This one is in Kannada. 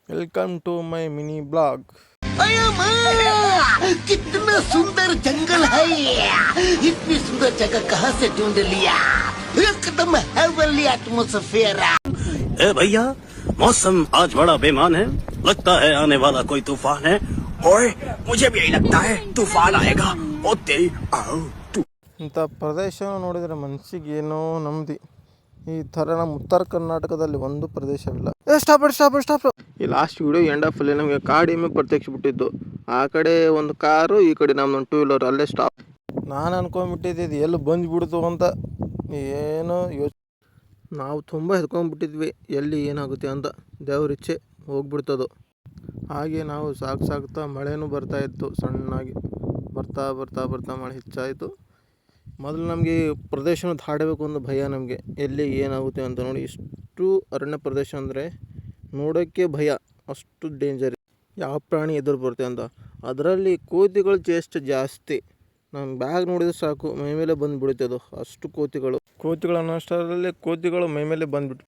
Welcome to my mini blog. कितना सुंदर जंगल है ये। इतनी सुंदर जगह कहाँ से ढूंढ लिया। एकदम हेवनली एटमॉस्फेयर। ए भैया, मौसम आज बड़ा बेमान है। लगता है आने वाला कोई तूफान है। ओए, मुझे भी यही लगता है तूफान आएगा। ओ तेरी आओ तू। ಇಂಥ ಪ್ರದೇಶವನ್ನು ನೋಡಿದರೆ ಮನಸ್ಸಿಗೆ ಏನೋ ನೆಮ್ಮದಿ. ಈ ಥರ ನಮ್ಮ ಉತ್ತರ ಕರ್ನಾಟಕದಲ್ಲಿ ಒಂದು ಪ್ರದೇಶವಿಲ್ಲ. ಸ್ಟಾಪ್. ಈ ಲಾಸ್ಟ್ ವಿಡಿಯೋ ಎಂಡ್ ಆಫ್ ಅಲ್ಲಿ ನಮಗೆ ಕಾಡಿಮೆ ಪ್ರತ್ಯಕ್ಷ ಬಿಟ್ಟಿದ್ದು. ಆ ಕಡೆ ಒಂದು ಕಾರು, ಈ ಕಡೆ ನಮ್ಮದೊಂದು 2 ವೀಲರ್. ಅಲ್ಲೇ ಸ್ಟಾಪ್. ನಾನು ಅನ್ಕೊಂಡ್ಬಿಟ್ಟಿದ್ದೆ ಇದು ಎಲ್ಲಿ ಬಂದುಬಿಡ್ತು ಅಂತ. ಏನೋ ನಾವು ತುಂಬ ಹೆದ್ಕೊಂಡ್ಬಿಟ್ಟಿದ್ವಿ ಎಲ್ಲಿ ಏನಾಗುತ್ತೆ ಅಂತ. ದೇವ್ರಿಚ್ಛೆ ಹೋಗ್ಬಿಡ್ತದೋ. ಹಾಗೆ ನಾವು ಸಾಗ್ತಾ ಮಳೆನೂ ಬರ್ತಾಯಿತ್ತು. ಸಣ್ಣಾಗಿ ಬರ್ತಾ ಮಳೆ ಹೆಚ್ಚಾಯಿತು. ಮೊದಲು ನಮಗೆ ಪ್ರದೇಶನ ದಾಡಬೇಕು ಅನ್ನೋ ಭಯ ನಮಗೆ, ಎಲ್ಲಿ ಏನಾಗುತ್ತೆ ಅಂತ. ನೋಡಿ, ಇಷ್ಟು ಅರಣ್ಯ ಪ್ರದೇಶ ಅಂದರೆ ನೋಡೋಕ್ಕೆ ಭಯ, ಅಷ್ಟು ಡೇಂಜರ್. ಯಾವ ಪ್ರಾಣಿ ಎದುರು ಬರುತ್ತೆ ಅಂತ. ಅದರಲ್ಲಿ ಕೋತಿಗಳು ಜಾಸ್ತಿ. ನಮ್ಮ ಬ್ಯಾಗ್ ನೋಡಿದ್ರೆ ಸಾಕು ಮೈ ಮೇಲೆ ಬಂದುಬಿಡುತ್ತೆ ಅದು. ಅಷ್ಟು ಕೋತಿಗಳು ಅನ್ನೋಷ್ಟರಲ್ಲಿ ಕೋತಿಗಳು ಮೈ ಮೇಲೆ ಬಂದುಬಿಟ್ಟು